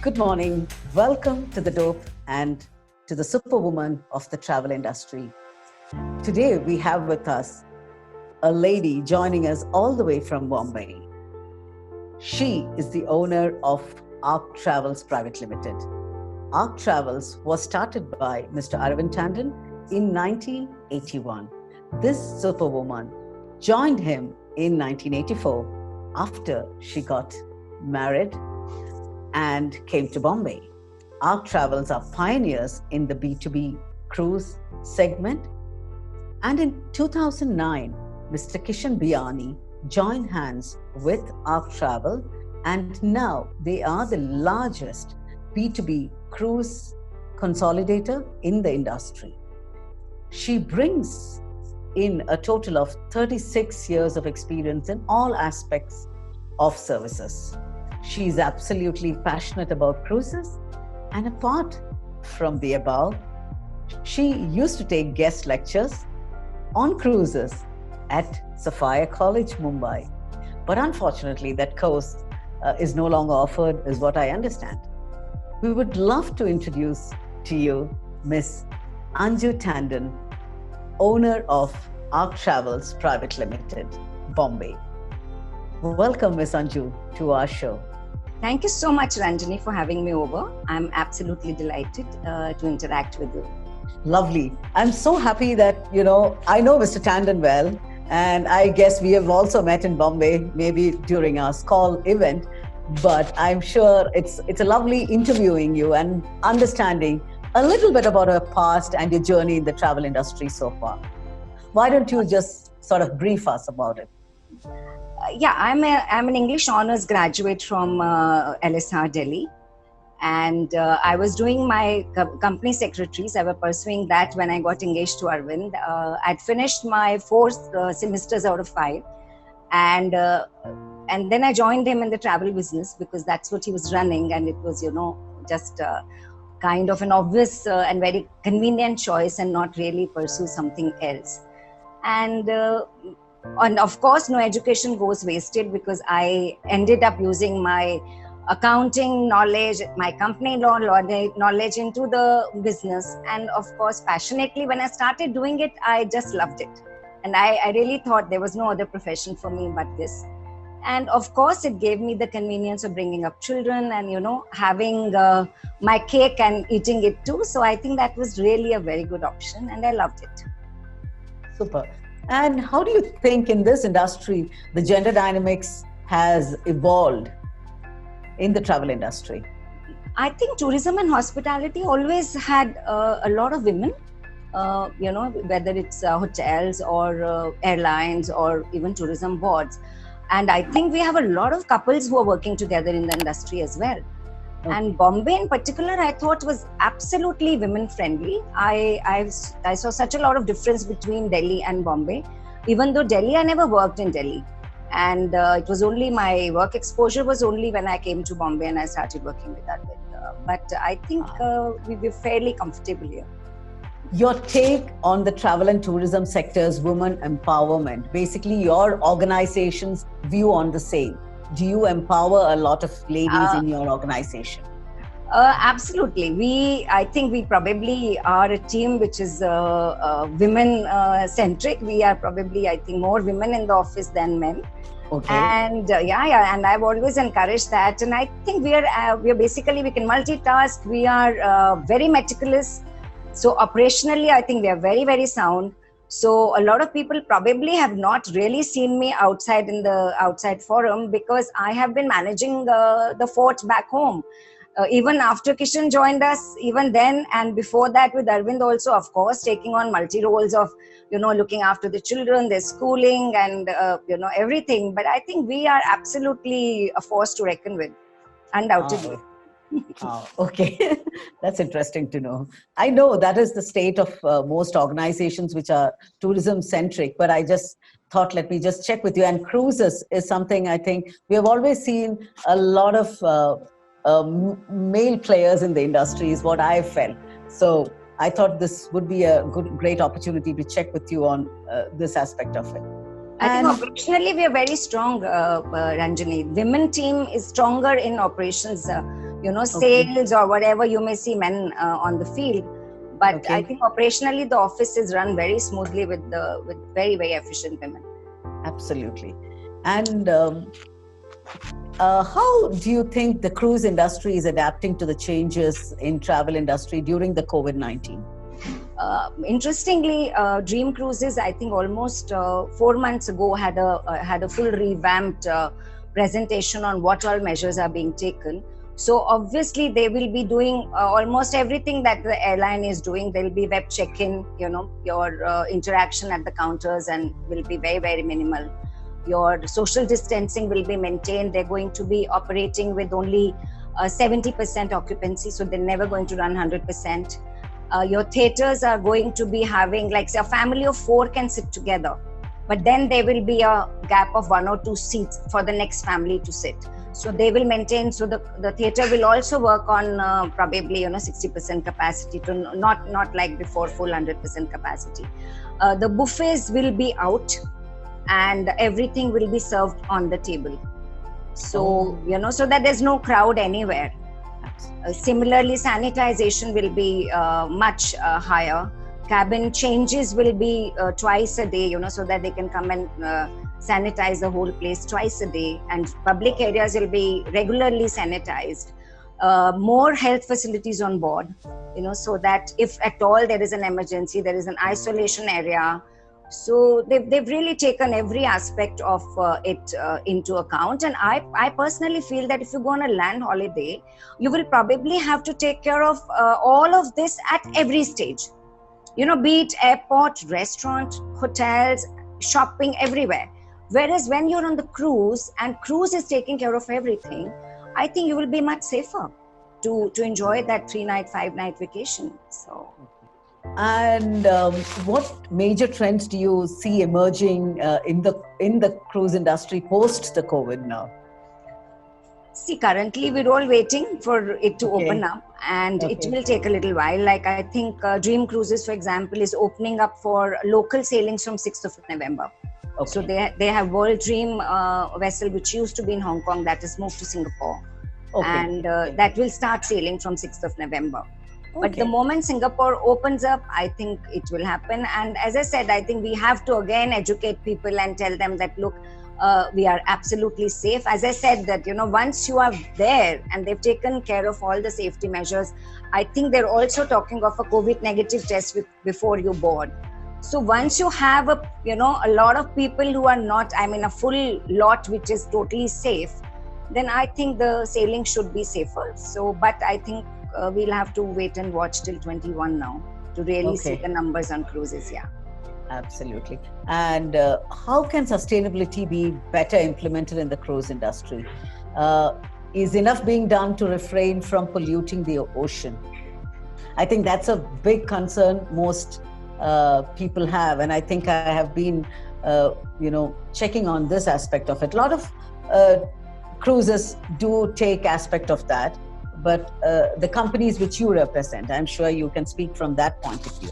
Good morning. Welcome to The Dope and to the Superwoman of the travel industry. Today we have with us a lady joining us all the way from Bombay. She is the owner of Arc Travels Pvt Ltd. Arc Travels was started by Mr. Arvind Tandon in 1981. This superwoman joined him in 1984 after she got married and came to Bombay. Arc Travels are pioneers in the B2B cruise segment. And in 2009, Mr. Kishan Biani joined hands with Arc Travel, and now they are the largest B2B cruise consolidator in the industry. She brings in a total of 36 years of experience in all aspects of services. She's absolutely passionate about cruises, and apart from the above, she used to take guest lectures on cruises at Sophia College, Mumbai. But unfortunately, that course is no longer offered, is what I understand. We would love to introduce to you Ms Anju Tandon, owner of Arc Travels Pvt Ltd, Bombay. Welcome, Ms Anju, to our show. Thank you so much, Ranjani, for having me over. I'm absolutely delighted to interact with you. Lovely. I'm so happy that, I know Mr. Tandon well, and I guess we have also met in Bombay, maybe during our call event, but I'm sure it's a lovely interviewing you and understanding a little bit about your past and your journey in the travel industry so far. Why don't you just sort of brief us about it? I'm an English honors graduate from LSR Delhi, and I was doing my company secretaries. I was pursuing that when I got engaged to Arvind. I'd finished my 4 semesters out of 5, and then I joined him in the travel business because that's what he was running, and it was just kind of an obvious and very convenient choice, and not really pursue something else. And of course, no education goes wasted, because I ended up using my accounting knowledge, my company law knowledge into the business. And of course, passionately, when I started doing it, I just loved it. And I really thought there was no other profession for me but this. And of course, it gave me the convenience of bringing up children and, having my cake and eating it too. So I think that was really a very good option, and I loved it. Super. And how do you think in this industry, the gender dynamics has evolved in the travel industry? I think tourism and hospitality always had a lot of women, whether it's hotels or airlines or even tourism boards. And I think we have a lot of couples who are working together in the industry as well. Okay. And Bombay in particular, I thought was absolutely women friendly. I saw such a lot of difference between Delhi and Bombay. Even though Delhi, I never worked in Delhi. And it was only my work exposure was only when I came to Bombay and I started working with Arvind. But I think we were fairly comfortable here. Your take on the travel and tourism sector's women empowerment, basically your organization's view on the same. Do you empower a lot of ladies in your organization? Absolutely. I think we probably are a team which is women-centric. We are probably, I think, more women in the office than men. Okay. And and I've always encouraged that. And I think we are basically, we can multitask. We are very meticulous. So operationally, I think we are very, very sound. So a lot of people probably have not really seen me outside in the outside forum, because I have been managing the fort back home. Even after Kishan joined us, even then, and before that with Arvind also, of course, taking on multi-roles of, looking after the children, their schooling and, everything. But I think we are absolutely a force to reckon with, undoubtedly. Okay. That's interesting to know. I know that is the state of most organizations which are tourism centric, but I just thought, let me just check with you. And cruises is something I think we have always seen a lot of male players in the industry is what I felt. So I thought this would be a great opportunity to check with you on this aspect of it. I think operationally we are very strong, Ranjani. Women team is stronger in operations. sales or whatever, you may see men on the field. But I think operationally the office is run very smoothly with very, very efficient women. Absolutely. And how do you think the cruise industry is adapting to the changes in travel industry during the COVID-19? Interestingly, Dream Cruises, I think almost 4 months ago had a full revamped presentation on what all measures are being taken. So obviously they will be doing almost everything that the airline is doing. There will be web check-in, your interaction at the counters and will be very, very minimal. Your social distancing will be maintained. They're going to be operating with only 70% occupancy, so they're never going to run 100%. Your theaters are going to be having, like, say, a family of 4 can sit together, but then there will be a gap of 1 or 2 seats for the next family to sit. So they will maintain, so the theater will also work on probably 60% capacity, to not like before full 100% capacity. The buffets will be out and everything will be served on the table. So, so that there's no crowd anywhere. Similarly, sanitization will be much higher. Cabin changes will be twice a day, so that they can come and sanitize the whole place twice a day. And public areas will be regularly sanitized. More health facilities on board, so that if at all there is an emergency, there is an isolation area. So they've really taken every aspect of it into account. And I personally feel that if you go on a land holiday, you will probably have to take care of all of this at every stage. Be it airport, restaurant, hotels, shopping, everywhere. Whereas when you're on the cruise and cruise is taking care of everything, I think you will be much safer to enjoy that 3-night, 5-night vacation. So. And what major trends do you see emerging in the cruise industry post the COVID now? See, currently we're all waiting for it to open up, and it will take a little while. Like, I think Dream Cruises, for example, is opening up for local sailings from 6th of November. So they have World Dream vessel, which used to be in Hong Kong, that has moved to Singapore. And that will start sailing from 6th of November. But the moment Singapore opens up, I think it will happen. And as I said, I think we have to again educate people and tell them that, look, we are absolutely safe. As I said, that, once you are there and they've taken care of all the safety measures, I think they're also talking of a COVID negative test before you board. So once you have a lot of people who are not, a full lot which is totally safe, then I think the sailing should be safer. So, but I think we'll have to wait and watch till 21 now to really see the numbers on cruises. Yeah. Absolutely. And how can sustainability be better implemented in the cruise industry? Is enough being done to refrain from polluting the ocean? I think that's a big concern most people have. And I think I have been, checking on this aspect of it. A lot of cruises do take aspect of that. But the companies which you represent, I'm sure you can speak from that point of view.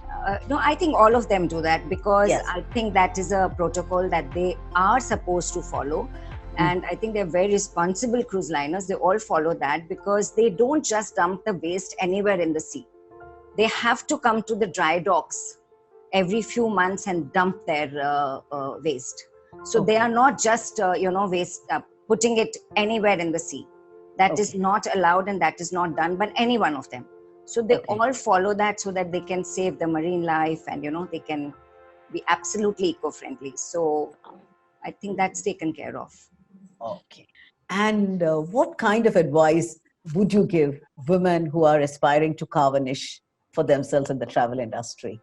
No, I think all of them do that, because I think that is a protocol that they are supposed to follow. And I think they're very responsible cruise liners. They all follow that, because they don't just dump the waste anywhere in the sea. They have to come to the dry docks every few months and dump their waste. So they are not just, waste, putting it anywhere in the sea. That is not allowed, and that is not done by any one of them. So they all follow that, so that they can save the marine life, and they can be absolutely eco-friendly. So I think that's taken care of. Okay. And what kind of advice would you give women who are aspiring to Carvenish for themselves in the travel industry?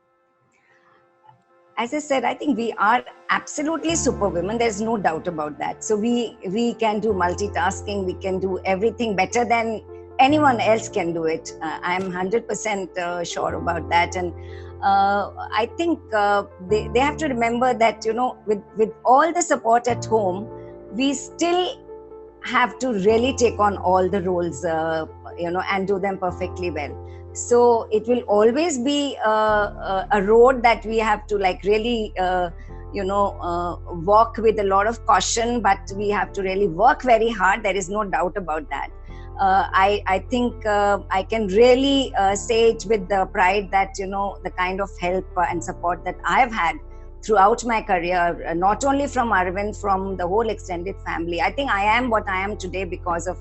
As I said, I think we are absolutely superwomen. There's no doubt about that. So we can do multitasking. We can do everything better than anyone else can do it. I'm 100% sure about that. And I think they have to remember that, with all the support at home, we still have to really take on all the roles, and do them perfectly well. So it will always be a road that we have to really, walk with a lot of caution, but we have to really work very hard. There is no doubt about that. I think I can really say it with the pride that, the kind of help and support that I've had throughout my career, not only from Arvind, from the whole extended family. I think I am what I am today because of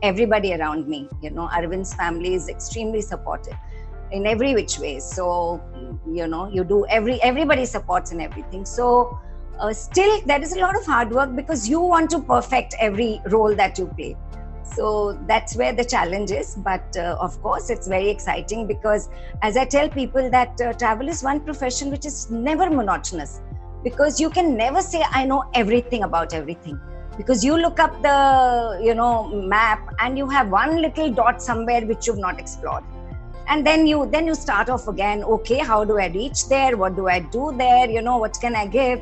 everybody around me. Arvind's family is extremely supportive in every which way. So, you do everybody supports in everything. So still there is a lot of hard work because you want to perfect every role that you play. So that's where the challenge is. But of course, it's very exciting because, as I tell people, that travel is one profession which is never monotonous, because you can never say, I know everything about everything. Because you look up the, map and you have one little dot somewhere which you've not explored. And then you start off again. Okay, how do I reach there? What do I do there? What can I give?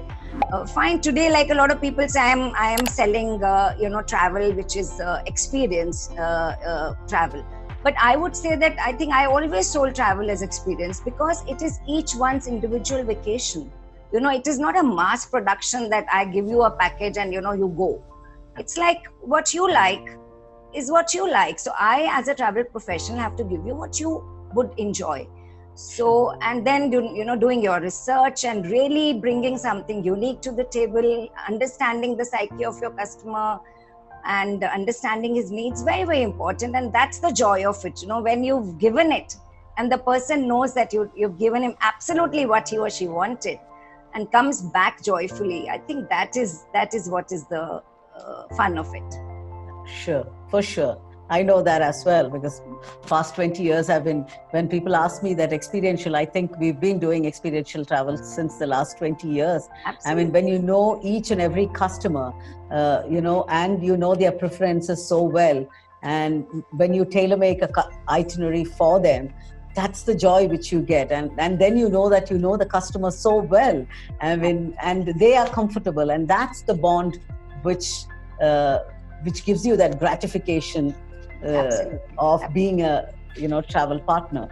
Fine. Today, like a lot of people say, I am selling, travel, which is experience travel. But I would say that I think I always sold travel as experience because it is each one's individual vacation. It is not a mass production that I give you a package and, you go. It's like what you like is what you like. So I, as a travel professional, have to give you what you would enjoy. So, and then, doing your research and really bringing something unique to the table, understanding the psyche of your customer and understanding his needs, very, very important. And that's the joy of it. When you've given it and the person knows that you've given him absolutely what he or she wanted and comes back joyfully, I think that is what is the fun of it. Sure, for sure. I know that as well, because past 20 years I've been, when people ask me that experiential, I think we've been doing experiential travel since the last 20 years. Absolutely. I mean, when you know each and every customer, and you know their preferences so well, and when you tailor make a itinerary for them, that's the joy which you get. And then you know that you know the customer so well. I mean, and they are comfortable, and that's the bond which gives you that gratification of being a travel partner.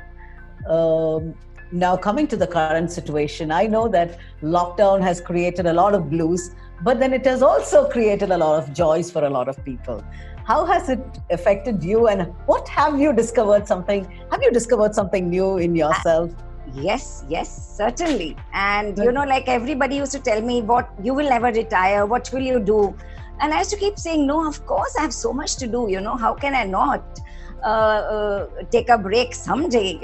Now, coming to the current situation, I know that lockdown has created a lot of blues, but then it has also created a lot of joys for a lot of people. How has it affected you, and what have you discovered something? Have you discovered something new in yourself? Yes, certainly. And like everybody used to tell me, what you will never retire, what will you do? And I used to keep saying, no, of course, I have so much to do, how can I not take a break someday,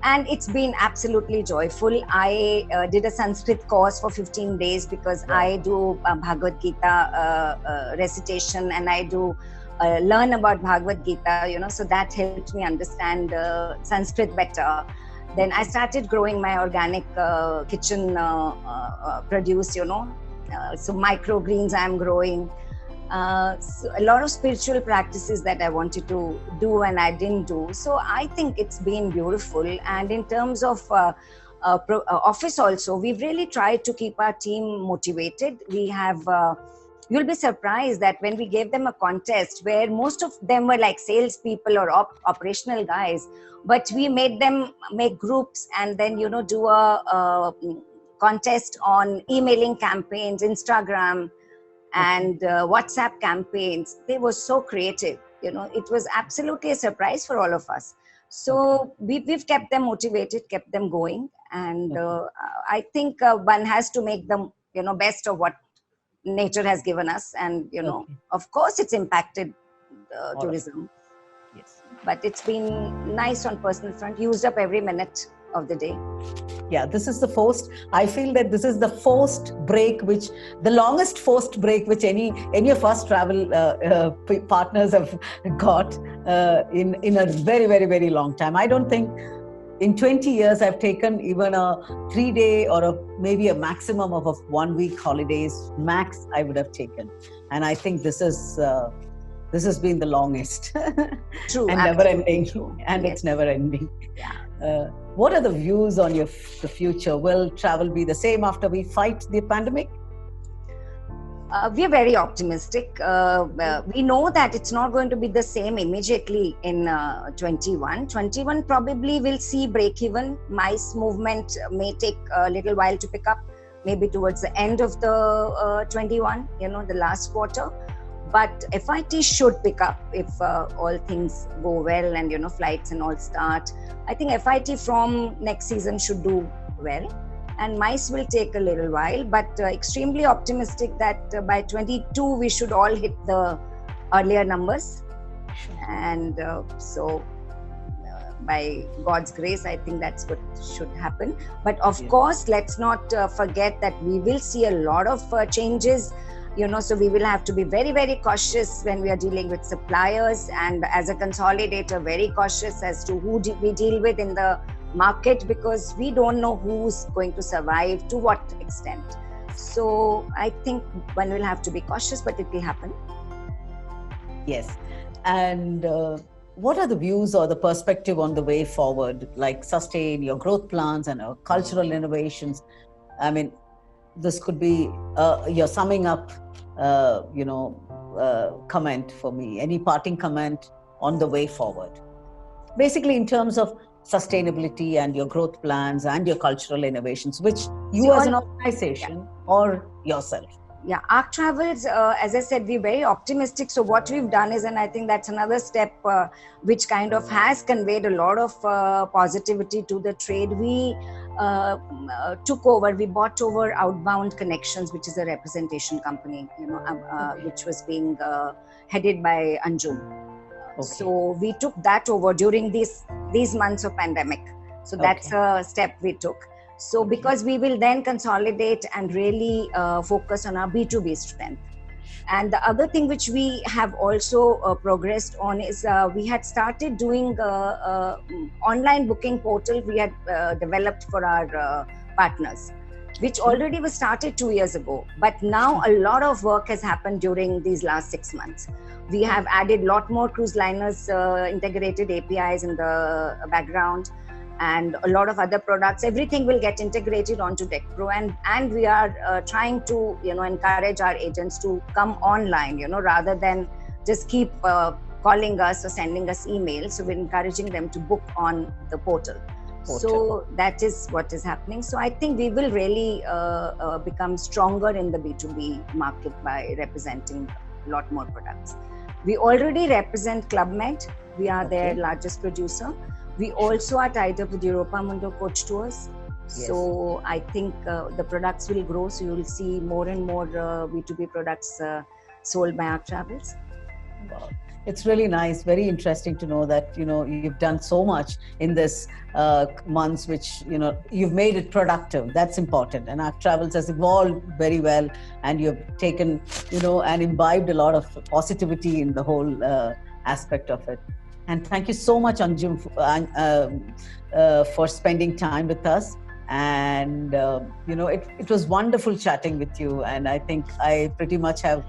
And it's been absolutely joyful. I did a Sanskrit course for 15 days because I do Bhagavad Gita recitation, and I do learn about Bhagavad Gita, so that helped me understand Sanskrit better. Then I started growing my organic kitchen produce, so microgreens I'm growing. So a lot of spiritual practices that I wanted to do and I didn't do. So I think it's been beautiful. And in terms of office also, we've really tried to keep our team motivated. We have, you'll be surprised that when we gave them a contest where most of them were like salespeople or operational guys, but we made them make groups and then, do a contest on emailing campaigns, Instagram, and WhatsApp campaigns. They were so creative. It was absolutely a surprise for all of us. So we've kept them motivated, kept them going. And I think one has to make them, best of what nature has given us. And, of course, it's impacted tourism. Yes. But it's been nice on personal front, used up every minute of the day. Yeah, this is the I feel that this is the the longest forced break which any of us travel partners have got in a very, very, very long time. I don't think in 20 years I've taken even a 3-day or maybe a maximum of 1 week holidays max I would have taken. And I think this has been the longest. True. And never ending. True. And Yes. It's never ending. Yeah. What are the views on the future? Will travel be the same after we fight the pandemic? We are very optimistic. We know that it's not going to be the same immediately in 21. 21 probably will see break-even. MICE movement may take a little while to pick up, maybe towards the end of the 21, the last quarter. But FIT should pick up if all things go well and, flights and all start. I think FIT from next season should do well. And MICE will take a little while, but extremely optimistic that by 22 we should all hit the earlier numbers. And so by God's grace, I think that's what should happen. But of course, let's not forget that we will see a lot of changes, so we will have to be very, very cautious when we are dealing with suppliers, and as a consolidator, very cautious as to who we deal with in the market, because we don't know who's going to survive to what extent. So I think one will have to be cautious, but it will happen. Yes. And what are the views or the perspective on the way forward, like sustain your growth plans and cultural innovations? I mean, this could be your summing up, comment for me. Any parting comment on the way forward? Basically, in terms of sustainability and your growth plans and your cultural innovations, which you as an organization or yourself. Yeah, Arc Travels, as I said, we're very optimistic. So what we've done is, and I think that's another step which kind of has conveyed a lot of positivity to the trade. We we bought over Outbound Connections, which is a representation company, which was being headed by Anju. Okay. So we took that over during these months of pandemic. So that's a step we took. So because we will then consolidate and really focus on our B2B strength. And the other thing which we have also progressed on is we had started doing online booking portal we had developed for our partners, which already was started 2 years ago. But now a lot of work has happened during these last 6 months. We have added a lot more cruise liners, integrated APIs in the background, and a lot of other products. Everything will get integrated onto DeckPro, and we are trying to encourage our agents to come online, rather than just keep calling us or sending us emails. So we're encouraging them to book on the portal. So that is what is happening. So I think we will really become stronger in the B2B market by representing a lot more products. We already represent Club Med. We are their largest producer. We also are tied up with Europa Mundo Coach Tours. Yes. So I think the products will grow. So you will see more and more B2B products sold by Arc Travels. Wow. It's really nice, very interesting to know that, you've done so much in this months, which, you've made it productive. That's important. And Arc Travels has evolved very well, and you've taken, and imbibed a lot of positivity in the whole aspect of it. And thank you so much, Anju, for spending time with us. And, it was wonderful chatting with you. And I think I pretty much have,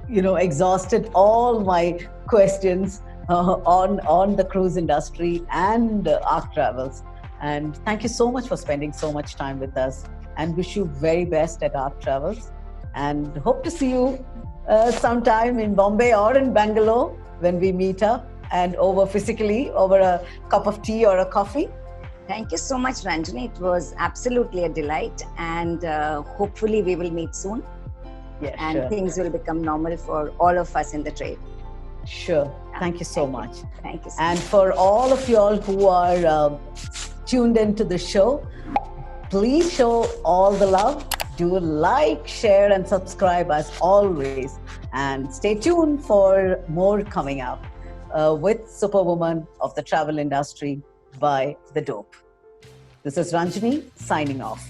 exhausted all my questions on the cruise industry and Arc Travels. And thank you so much for spending so much time with us, and wish you very best at Arc Travels. And hope to see you sometime in Bombay or in Bangalore when we meet up, and physically over a cup of tea or a coffee. Thank you so much, Ranjani. It was absolutely a delight, and hopefully we will meet soon. Yeah, and sure. Things will become normal for all of us in the trade. Sure. Thank you so much. Thank you so and much. For all of you all who are tuned into the show, please show all the love. Do like, share, and subscribe as always. And stay tuned for more coming up with Superwoman of the Travel Industry by The Dope. This is Ranjani signing off.